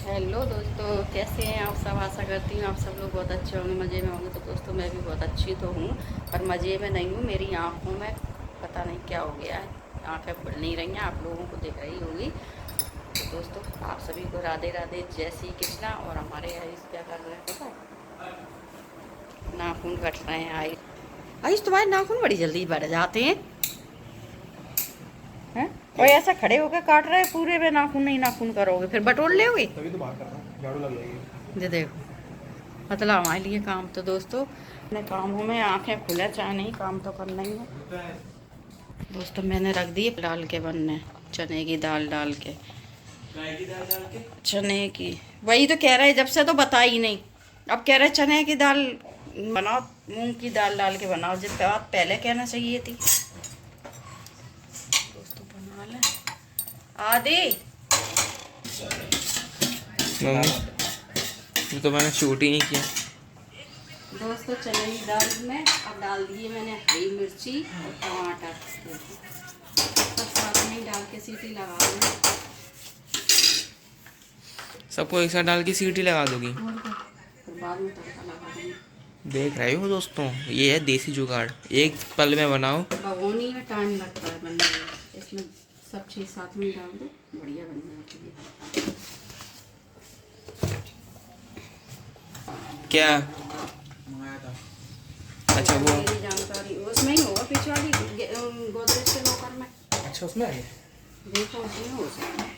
Hello दोस्तों, कैसे हैं आप सब। आशा करती हूँ आप सब लोग बहुत अच्छे होंगे, मज़े में होंगे। तो दोस्तों मैं भी बहुत अच्छी तो हूँ, पर मज़े में नहीं हूँ। मेरी आँखों में पता नहीं क्या हो गया है, आँखें खुल नहीं रही हैं। आप लोगों को दिख रही होगी। तो दोस्तों आप सभी को राधे राधे, जय श्री कृष्णा। और हमारे आयुष क्या कर रहे हैं पता है, नाखून कट रहे हैं। आयुष तुम्हारे नाखून बड़ी जल्दी बढ़ जाते हैं हैं। और ऐसा खड़े होकर काट रहे हैं पूरे में, नाखून नहीं नाखून करोगे फिर बटोर लोगे। तभी तो बाहर कर रहा हूँ, झाड़ू लग जाएगी। ये देखो, मतलब हमारे लिए काम तो दोस्तों अपने कामों में आंखें खुले चाहे नहीं, काम तो करना ही है। दोस्तों मैंने रख दी डाल के बनने, चने की दाल डाल के। चने की, वही तो कह रहे जब से तो बता ही नहीं। अब कह रहे चने की दाल बनाओ, मूंग की दाल डाल के बनाओ, जब बात पहले कहना चाहिए थी। दोस्तों बना ले आदि। मम्मी तो मैंने शूट ही नहीं किया। दोस्तों चने की दाल में अब डाल दिए मैंने हरी मिर्ची और टमाटर, सब साथ में ही डाल के सीटी लगा दूँगी। सबको एक साथ डाल के सीटी लगा दोगी? फिर बाद में तड़का लगा दूँगी। देख रहे हो दोस्तों, ये है देसी जुगाड़, एक पल में बनाओ। भगोनी में टाइम लगता है बनने में, इसमें सब चीज़ साथ में डाल दो, बढ़िया बन जाती है। क्या? अच्छा वो मेरी जानकारी उसमें ही होगा, पीछे वाली गोदरेज के लॉकर में। अच्छा उसमें है। देखो उसमें हो सकता है,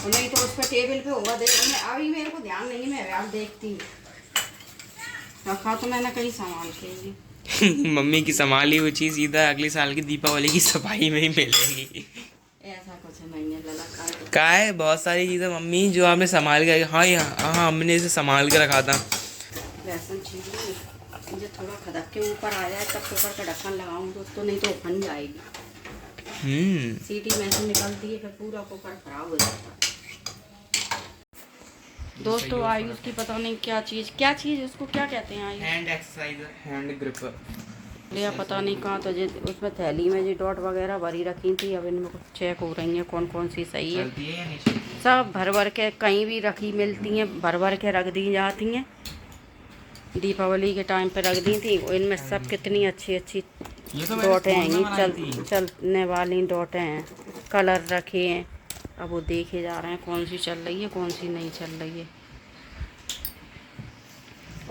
और नहीं तो उस पर टेबल पे होगा। देखो मैं अभी, मेरे को ध्यान नहीं, मैं अब देखती हूँ। रखा तो मैंने कहीं संभाल के ही। मम्मी की संभाली हुई चीज़ सीधा अगले साल की दीपावली की सफाई में ही मिलेगी। ऐसा कुछ नहीं है लला का है बहुत सारी चीज़ें मम्मी जो आपने संभाल के, हाँ हाँ हमने इसे संभाल के रखा था। लहसुन छील ली, मुझे थोड़ा खदक के ऊपर आया है तब कुकर का ढक्कन लगाऊँ तो नहीं तो बन जाएगी। सीटी में से निकलती है फिर पूरा कुकर खराब हो जाता है। दोस्तों आयुष की पता नहीं क्या चीज़ उसको क्या कहते हैं Ayush? Hand exerciser, hand gripper. लिया पता नहीं कहाँ, तो जी उसमें थैली में जी डॉट वगैरह भरी रखी थी। अब इनमें कुछ चेक हो रही हैं कौन कौन सी सही है। चलती है या नहीं चलती? सब भर भर के कहीं भी रखी मिलती हैं, भर भर के रख दी जाती हैं। दीपावली के टाइम पे रख दी थी। इनमें सब कितनी अच्छी अच्छी डॉटें हैं, चलने वाली डॉटें हैं, कलर रखे हैं। अब वो देखे जा रहे हैं कौन सी चल रही है कौन सी नहीं चल रही है।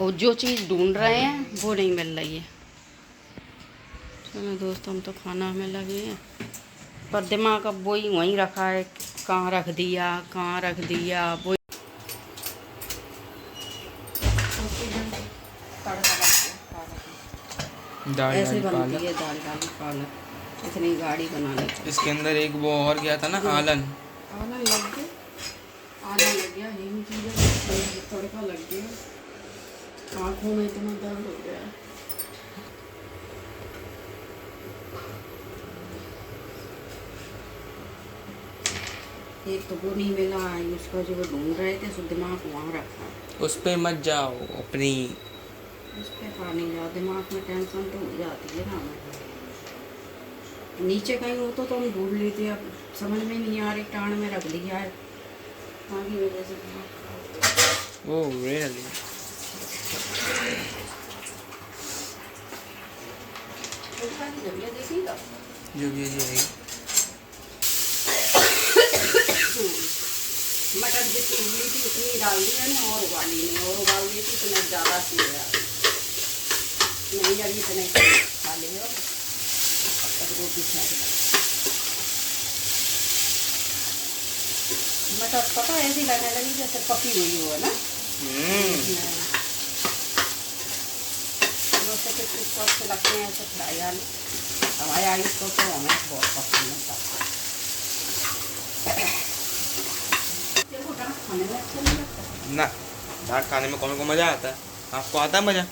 और जो चीज़ ढूंढ रहे हैं वो नहीं मिल रही है। चलो दोस्तों हम तो खाना में लगे हैं, पर दिमाग अब वही वहीं रखा है, कहाँ रख दिया वो। दाल ऐसे डाली बनती पालक। है दाल डाली पालक, इतनी गाढ़ी बनाने की। इसके अंदर एक वो और गया था ना, आलन। आलन लग गया हिंग की तड़का लग गया, आँखों में इतना दर्द हो गया। एक तो वो नहीं मिला है, उसका जो वो ढूंढ रहे थे सो दिमाग वहाँ रखा है। उस पे मत जाओ अपनी। उस पर खा नहीं जाओ, दिमाग में टेंशन तो हो जाती है ना। नीचे कहीं होता तो हम ढूंढ लेते, अब समझ में नहीं आ रही, टाण में रख दिया है आगे वजह से। Oh really? देखिएगा जो भी है। मटर जितनी उबली थी उतनी डाल दी मैंने, और उबाली नहीं, और उबाल दी थी तो मैं ज़्यादा सी हो जाती नहीं, जब इतने खा लेंगे रोटी खा। मटर पता ऐसी लगने लगी जैसे पकी हुई हो ना। दोस्तों कुछ अच्छे लगते हैं ऐसे फ्राई आलू, हमारे आयुष को तो हमें बहुत पसंद है। खाने में अच्छा नहीं लगता ना, दाल खाने में कौन को मज़ा आता है? आपको आता है मज़ा?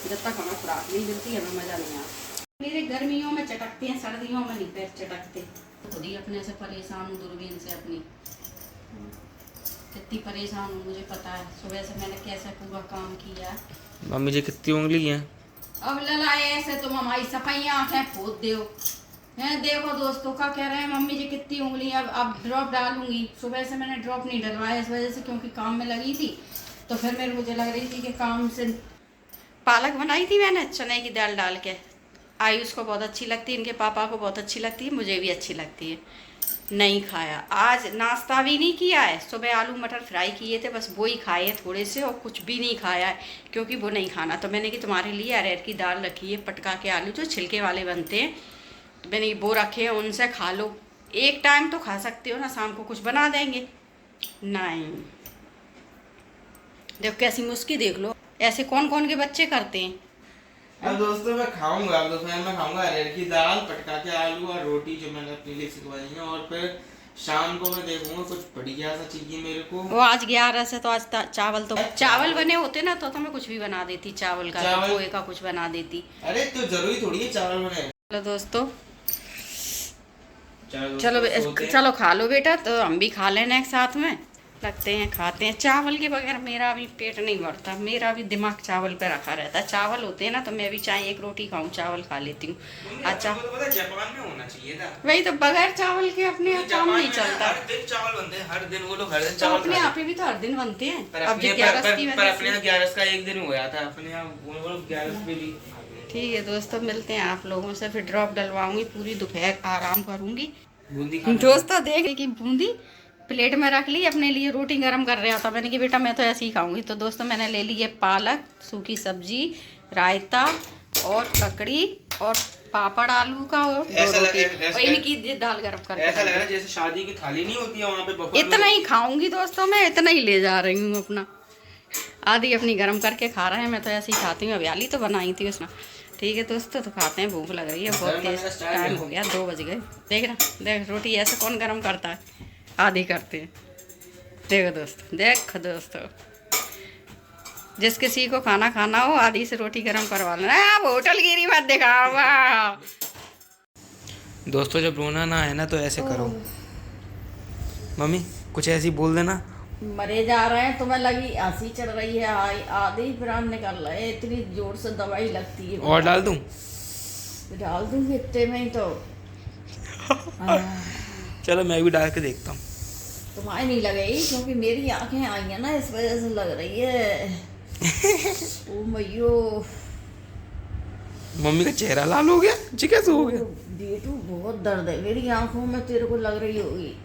जब तक हमें खुराक नहीं मिलती हमें मज़ा नहीं आता। मेरे गर्मियों में चटकते हैं, सर्दियों में नहीं पैर चटकते। खुद ही अपने से परेशान हूँ, दूरबीन से अपनी कितनी परेशान हूँ मुझे पता है। सुबह से मैंने कैसे पूरा काम किया। मम्मी जी कितनी उंगली हैं? अब ललाए ऐसे तुम हमारी सफाई आँखें फोड़ दो हैं देखो दोस्तों का कह रहे हैं मम्मी जी कितनी उंगली अब ड्रॉप डालूंगी। सुबह से मैंने ड्रॉप नहीं डलवाया इस वजह से क्योंकि काम में लगी थी, तो फिर मेरे मुझे लग रही थी कि काम से। पालक बनाई थी मैंने चने की दाल डाल के, आयुष को बहुत अच्छी लगती है, इनके पापा को बहुत अच्छी लगती है, मुझे भी अच्छी लगती है। नहीं खाया, आज नाश्ता भी नहीं किया है। सुबह आलू मटर फ्राई किए थे, बस वो ही खाए हैं थोड़े से, और कुछ भी नहीं खाया है क्योंकि वो नहीं खाना। तो मैंने कि तुम्हारे लिए अरहर की दाल रखी है, पटका के आलू जो छिलके वाले बनते हैं, तो मैंने वो रखे हैं, उनसे खा लो। एक टाइम तो खा सकते हो ना, शाम को कुछ बना देंगे। नहीं, देखो कैसी मुस्की देख लो, ऐसे कौन कौन के बच्चे करते हैं। अब दोस्तों मैं खाऊंगा, अब दोपहर में खाऊंगा अरहर की दाल, पटका के आलू और रोटी जो मैंने अपने लिए सिखवाई है, और फिर शाम को मैं देखूंगा कुछ बढ़िया सा चाहिए मेरे को। वो आज 11 से, तो आज चावल बने होते ना तो मैं कुछ भी बना देती, चावल का तो पोहे का कुछ बना देती। अरे तो जरूरी थोड़ी है चावल बने। चलो दोस्तों, चलो खा लो बेटा, तो हम भी खा लेना एक साथ में, लगते हैं खाते हैं। चावल के बगैर मेरा भी पेट नहीं भरता, मेरा भी दिमाग चावल पे रखा रहता है। चावल होते हैं ना तो मैं भी चाहे एक रोटी खाऊं, चावल खा लेती हूँ। अच्छा, तो जापान में होना चाहिए था वही तो, बगैर चावल के अपने यहाँ काम नहीं चलता। हर दिन चावल बनते हैं, हर दिन वो लोग हर दिन तो चावल अपने यहाँ पे भी तो हर दिन बनते हैं। पर अब अपने जो 11 की पर वजह अपने यहाँ से 11 का एक दिन हुआ था, अपने यहाँ वो लोग 11 पे भी। ठीक है दोस्तों, मिलते हैं आप लोगों से, फिर ड्रॉप डलवाऊंगी, पूरी दोपहर आराम करूंगी। बूंदी दोस्तों देख कि बूंदी प्लेट में रख ली, अपने लिए रोटी गरम कर रहा था। मैंने कि बेटा मैं तो ऐसे ही खाऊंगी। तो दोस्तों मैंने ले ली है पालक, सूखी सब्जी, रायता और ककड़ी और पापड़ आलू का, और इनकी दाल गरम करके। ऐसा लग रहा है जैसे शादी की थाली नहीं होती है वहाँ पे बफर। इतना ही खाऊंगी दोस्तों, मैं इतना ही ले जा रही हूँ अपना, आधी अपनी गरम करके खा रहे हैं। मैं तो ऐसे ही खाती हूँ, अभी तो बनाई थी उसमें। ठीक है दोस्तों, तो खाते हैं, भूख लग रही है, बहुत तेज टाइम हो गया, 2 बज गए। देख ना, देख रोटी ऐसे कौन गरम करता है, आधी करते हैं। देखो दोस्तों, जिस किसी को खाना खाना हो आधी से रोटी गरम करवा लेना। आप होटल गिरी मत दिखाओ। दोस्तों जब रोना ना है ना तो ऐसे करो, मम्मी कुछ ऐसी बोल देना। मरे जा रहे हैं, तुम्हें लगी हंसी चढ़ रही है, आधे ही प्राण निकल रहे हैं, इतनी जोर से दवाई लगती है। और डाल दूं? डाल दूंगी इतने में ही तो। चलो मैं भी डाल के देखता हूँ। तुम्हारी नहीं लगेगी क्योंकि मेरी आंखें आई हैं ना, इस वजह से लग रही है। ओ मैयो, मम्मी का चेहरा लाल हो गया जी, कैसे हो गया? बेटू बहुत दर्द है मेरी आंखों में, तेरे को लग रही होगी।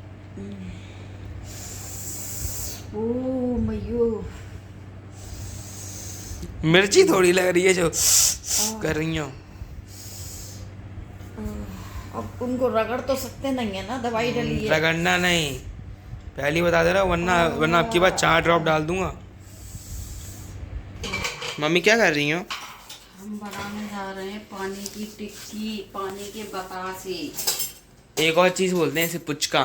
ओ मैयो, मिर्ची थोड़ी लग रही है जो कर रही हो। अब उनको रगड़ तो सकते नहीं है ना, दवाई डली है। रगड़ना नहीं, पहले बता दे रहा, वरना आपके बाद 4 ड्रॉप डाल दूंगा। मम्मी क्या कर रही हो? हम बनाने जा रहे हैं पानी की टिक्की, पानी के बतासे। एक और चीज बोलते हैं इसे, पुचका।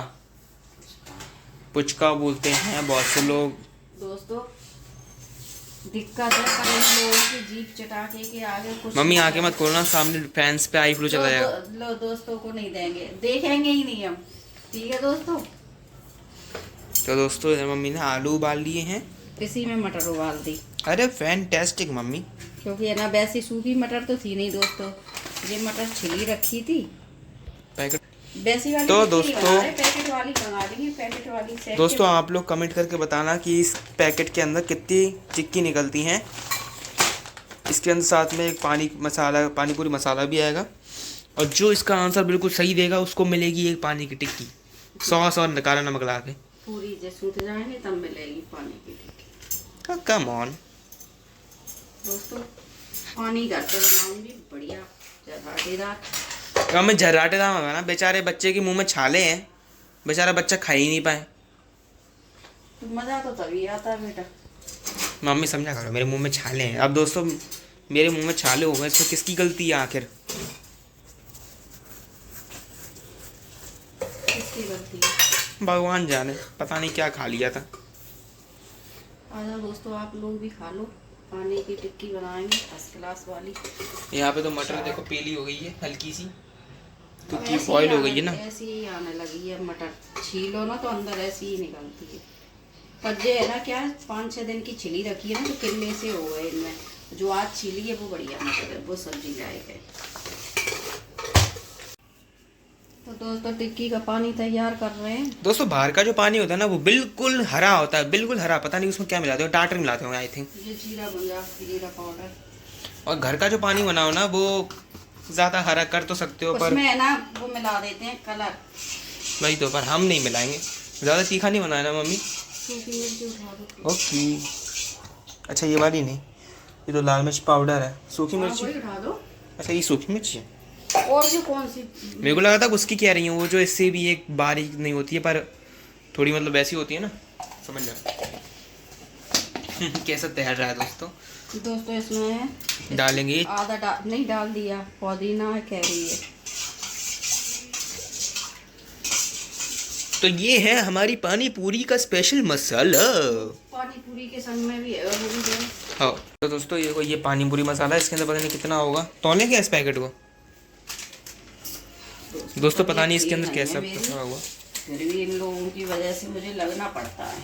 पुचका बोलते हैं बहुत से लोग। दोस्तों दिक्कत है पर इन लोगों की जीभ चटाके के आगे कुछ। मम्मी आके मत खोलना, सामने फैंस पे आई फ्लू चला जाएगा। लो दोस्तों को नहीं देंगे, देखेंगे ही नहीं हम। ठीक है दोस्तों, तो दोस्तों इधर मम्मी ने आलू उबाल लिए हैं, इसी में मटर उबाल दी। अरे फैंटास्टिक मम्मी। क्योंकि है ना, वैसी सूखी मटर तो थी नहीं दोस्तों, ये मटर छिली रखी थी पैकेट। वैसी वाली। तो दोस्तों पैकेट वाली मंगा देंगे, पैकेट वाली। दोस्तों आप लोग कमेंट करके बताना कि इस पैकेट के अंदर कितनी चिक्की निकलती हैं। इसके अंदर साथ में एक पानी पूरी मसाला भी आएगा, और जो इसका आंसर बिल्कुल सही देगा उसको मिलेगी एक पानी की टिक्की, सॉस और काला नमक ला के। पूरी जब सूख जाएंगे तब मिलेगी पानी की टिक्की। कम ऑन दोस्तों, पानी घर पे बनाऊंगी बढ़िया झर्राटेदार। मैं झर्राटेदार होगा ना, बेचारे बच्चे के मुंह में छाले हैं, बेचारा बच्चा खा ही नहीं पाए। तो मज़ा तो तभी आता है बेटा। मम्मी समझा करो, मेरे मुंह में छाले हैं। अब दोस्तों मेरे मुंह में छाले हो गए, इसमें किसकी गलती है आखिर? किसकी गलती है? भगवान जाने, पता नहीं क्या खा लिया था। आजा दोस्तों, आप लोग भी खा लो, पानी की टिक्की बनाएंगे फर्स्ट क्लास वाली। यहाँ पे तो मटर देखो पीली हो गई है हल्की सी, क्योंकि बॉईल हो गई है ना। ऐसी ही आने लगी है, मटर छीलो ना तो अंदर ऐसी ही निकलती है। पर ये है ना, क्या 5-6 दिन की छिली रखी है ना, तो किले से हो गए इनमें। जो आज छिली है वो बढ़िया मटर है, वो सब्जी लायक है। तो दोस्तों टिक्की का पानी तैयार कर रहे हैं। दोस्तों बाहर का जो पानी होता है ना वो बिल्कुल हरा होता है, बिल्कुल हरा, पता नहीं उसमें क्या मिलाते हो, टाटर मिलाते होंगे आई थिंक। ये जीरा पाउडर। और घर का जो पानी बनाओ ना वो ज़्यादा हरा कर तो सकते हो, पर उसमें है ना वो मिला देते हैं कलर। वही तो, पर हम नहीं मिलाएंगे। ज़्यादा तीखा नहीं बनाया ना मम्मी? सूखी मिर्ची उठा दो। ओके। अच्छा ये वाली नहीं, ये तो लाल मिर्च पाउडर है। सूखी मिर्ची, वही उठा दो। अच्छा ये सूखी मिर्ची है। और ये कौन सी? मेरे को लगा था उसकी कह रही हूँ, वो जो इससे भी एक बारीक नहीं होती है पर थोड़ी मतलब वैसी होती है ना, समझ जाओ। कैसा तैयार रहा है दोस्तों इसमें डालेंगे आधा नहीं डाल दिया, पुदीना कह रही है। तो ये है हमारी पानी पूरी का स्पेशल मसाला। पानी पूरी के संग में भी है वो भी दे। हाँ तो दोस्तों ये पानी पूरी मसाला, इसके अंदर पता नहीं कितना होगा, तौले क्या इस पैकेट को? दोस्तों पता नहीं इसके अंदर कैसा कुछ होगा, फिर भी इन लोगों की वजह से मुझे लगना पड़ता है।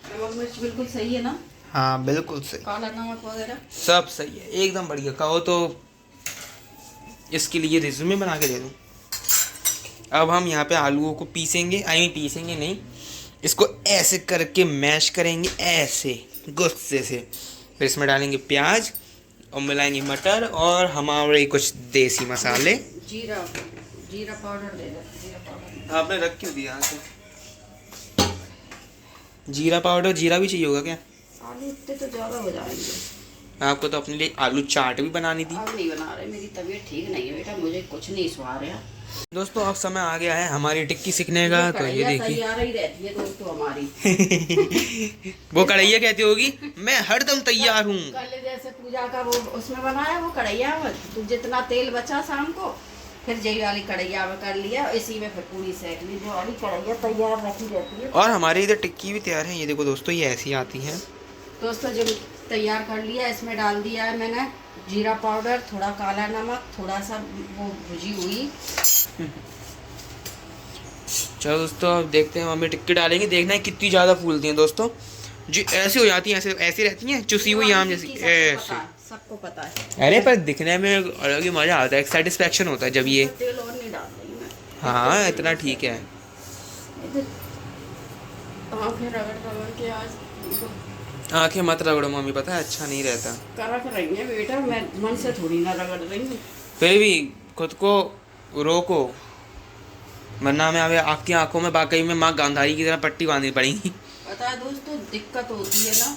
नमक मिर्च बिल्कुल सही है ना? हाँ बिल्कुल सही, काला नमक वगैरह सब सही है, एकदम बढ़िया। कहो तो इसके लिए रिज्यूमे बना के दे दूँ। अब हम यहाँ पे आलूओं को पीसेंगे, पीसेंगे नहीं, इसको ऐसे करके मैश करेंगे ऐसे गुस्से से। फिर इसमें डालेंगे प्याज और मिलाएंगे मटर और हमारे कुछ देसी मसाले। जीरा पाउडर दे दो। जीरा पाउडर आपने रख क्यों दिया? जीरा पाउडर, जीरा भी चाहिए होगा क्या? आलू इतने तो ज़्यादा हो जाएंगे। आपको तो अपने लिए आलू चाट भी बनानी थी। अब नहीं बना रहे, मेरी तबीयत ठीक नहीं है बेटा, मुझे कुछ नहीं सुहा रहा। दोस्तों अब समय आ गया है हमारी टिक्की सीखने का, तो ये देखिए तैयार ही रहती है दोस्तों हमारी। वो कढ़ैया कहती होगी मैं हरदम तैयार हूँ। कल जैसे पूजा का वो उसमें बनाया वो कढ़ैया में, तो जितना तेल बचा शाम को फिर जई वाली कढ़ैया में कर लिया, इसी में फिर पूरी सेक ली। जो वाली कढ़ैया तैयार रखी रहती है। और हमारे इधर टिक्की भी तैयार है, ये देखो दोस्तों, ये ऐसी आती है। दोस्तों जब तैयार कर लिया, इसमें डाल दिया है मैंने जीरा पाउडर, थोड़ा काला नमक, थोड़ा सा वो भुजी हुई। चलो दोस्तों अब देखते हैं, मम्मी टिक्की डालेंगे, देखना है कितनी ज़्यादा फूलती हैं दोस्तों। जो ऐसे हो जाती हैं, ऐसे रहती हैं चुसी हुई आम जैसी, ऐसे सबको पता है। अरे पर दिखने में अलग ही मज़ा आता है, एक सेटिस्फेक्शन होता है जब ये। तेल और नहीं डाल रही मैं। हाँ इतना ठीक है। आँखें रगड़ के आज आंखें मत रगड़ो मम्मी, पता है अच्छा नहीं रहता। करक रही है बेटा, मैं मन से थोड़ी ना रगड़ रही हूँ। फिर भी खुद को रोको, वरना हमें अभी आपकी आंखों में वाकई में माँ गांधारी की तरह पट्टी बांधनी पड़ेगी। पता है दोस्तों दिक्कत होती है ना,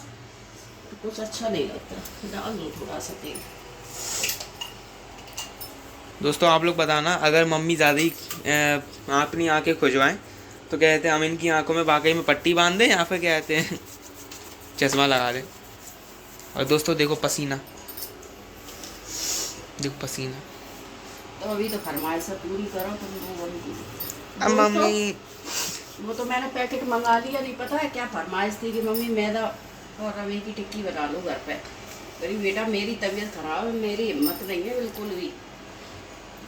तो कुछ अच्छा नहीं लगता। डाल दो थोड़ा सा तेल। दोस्तों आप लोग बताना, अगर मम्मी ज़्यादा ही अपनी आंखें खुजवाएं तो कहते हैं हम इनकी आंखों में वाकई में पट्टी बांध दें, या फिर कहते हैं चश्मा लगा दें। और दोस्तों देखो पसीना, देखो पसीना। तो अभी तो फरमाइश पूरी करो तुम लोगों की। अब मम्मी वो तो मैंने पैकेट मंगा लिया, नहीं पता है क्या फरमाइश थी कि मम्मी मैदा और रवे की टिक्की बना लो घर पे। अरे बेटा मेरी तबीयत खराब है, मेरी हिम्मत नहीं है बिल्कुल भी,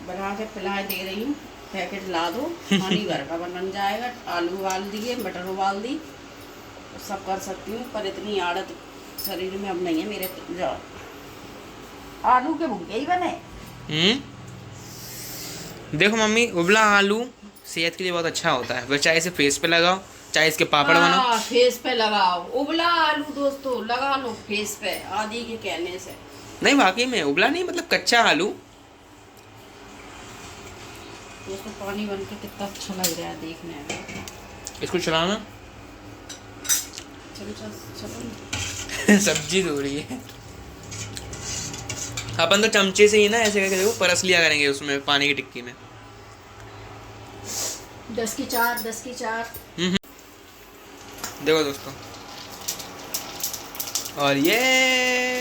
बना के पिला दे रही हूँ। पैकेट ला दो, पानी घर का बन जाएगा। आलू उबाल दिए, मटर उबाल दी, तो सब कर सकती हूँ, पर इतनी आदत शरीर में अब नहीं है मेरे। आलू के भुगे ही बने। देखो मम्मी, उबला आलू सेहत के लिए बहुत अच्छा होता है, वह चाहे इसे फेस पे लगाओ, चाहे इसके पापड़ बनाओ। फेस पे लगाओ उबला आलू दोस्तों, लगा लो फेस पे आदि के कहने से। नहीं वाकई में उबला नहीं, मतलब कच्चा आलू। दोस्तों पानी बन के कितना अच्छा लग रहा है देखने में। इसको चलाना चलो सब्जी धो रही है। अपन तो चमचे से ही ना ऐसे करके देखो परस लिया करेंगे उसमें पानी की टिक्की में। 10 की 4 10 की 4। देखो दोस्तों, और ये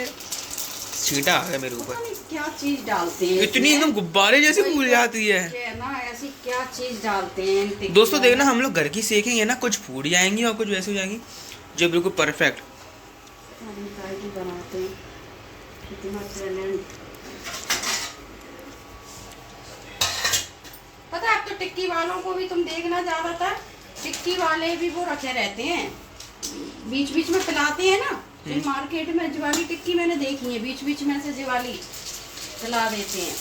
छींटा आ गया मेरे ऊपर। क्या चीज डालते हैं इतनी एकदम गुब्बारे जैसी फूल जाती है ना, ऐसी क्या चीज डालते हैं दोस्तों। देखना हम लोग घर की सेकेंगे ना, कुछ फूट जाएंगी और कुछ वैसे हो जाएंगी जो बिल्कुल परफेक्ट बनाते हैं। कितना टैलेंट। पता है अब तो टिक्की वालों को भी तुम देखना, ज्यादातर टिक्की वाले भी वो रखे रहते हैं, बीच बीच में पिलाते हैं ना। मार्केट में ज्वाली टिक्की मैंने देखी है, बीच बीच में से ज्वाली पिला देते हैं।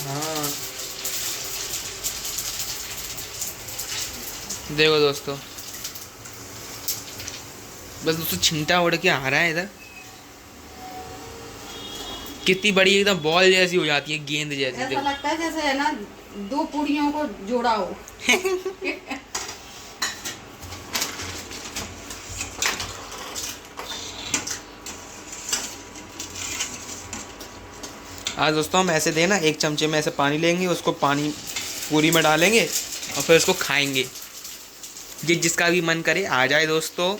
हाँ देखो दोस्तों, बस दोस्तों छिंटा उड़ के आ रहा है इधर। कितनी बड़ी एकदम बॉल जैसी हो जाती है, गेंद जैसी। ऐसा लगता है जैसे है ना 2 पूड़ियों को जोड़ा हो। आज दोस्तों हम ऐसे देना, 1 चमचे में ऐसे पानी लेंगे, उसको पानी पूरी में डालेंगे और फिर उसको खाएंगे। जिसका भी मन करे आ जाए दोस्तों।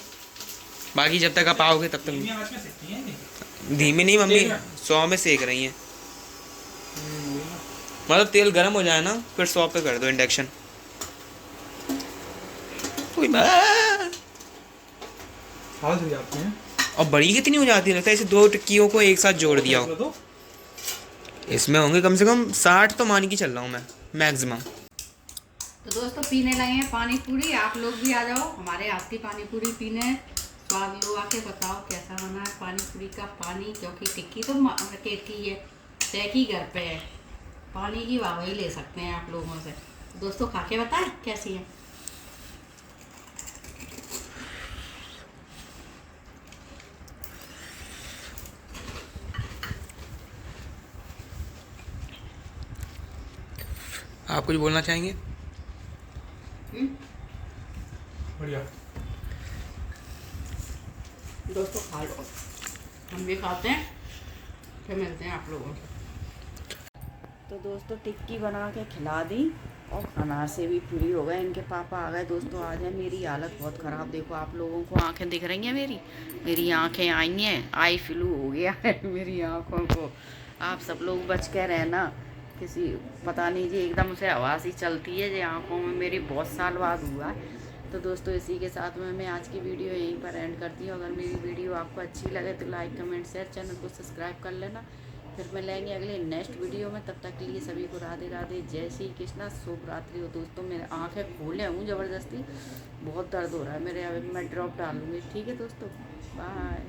बाकी जब तक आप आओगे तब तक धीमी आंच में सेकती हैं ये। धीमी नहीं, मम्मी 100 में सेक रही हैं। मतलब तेल गर्म हो जाए ना, फिर 100 पे कर दो इंडक्शन। हाल हो जाते हैं। और बड़ी कितनी हो जाती है, लगता है इसे 2 टिक्कियों को एक साथ जोड़ दिया हो। तो इसमें होंगे कम से कम 60 तो मान के चल रहा हूँ मैं, मैक्सिमम। तो दोस्तों पीने लगे हैं पानी पूरी। आप लोग भी आ जाओ हमारे हाथ की पानी पूरी पीने। स्वाद लो, आके बताओ कैसा बना है पानी पूरी का पानी, क्योंकि टिक्की तो मार्केट की है, तय की घर पे है। पानी की वाह ले सकते हैं आप लोगों से। दोस्तों खा के बताएं कैसी है। आप कुछ बोलना चाहेंगे? बढ़िया। दोस्तों खा लो, हम भी खाते हैं, फिर मिलते हैं आप लोगों से। तो दोस्तों टिक्की बना के खिला दी और खाना से भी फ्री हो गए। इनके पापा आ गए दोस्तों। आज है मेरी हालत बहुत ख़राब। देखो आप लोगों को आंखें दिख रही हैं मेरी आंखें आई हैं, आई फ्लू हो गया है मेरी आंखों को। आप सब लोग बच के रहना, किसी पता नहीं जी एकदम से आवाज़ ही चलती है जी आंखों में मेरी, बहुत साल बाद हुआ है। तो दोस्तों इसी के साथ में मैं आज की वीडियो यहीं पर एंड करती हूँ। अगर मेरी वीडियो आपको अच्छी लगे तो लाइक कमेंट शेयर, चैनल को सब्सक्राइब कर लेना। फिर मिलेंगे अगले नेक्स्ट वीडियो में। तब तक के लिए सभी को राधे राधे, जय श्री कृष्णा, शुभ रात्रि हो दोस्तों। मेरे आंखें खोले हूँ ज़बरदस्ती, बहुत दर्द हो रहा है मेरे। अभी मैं ड्रॉप डालूँगी। ठीक है दोस्तों, बाय।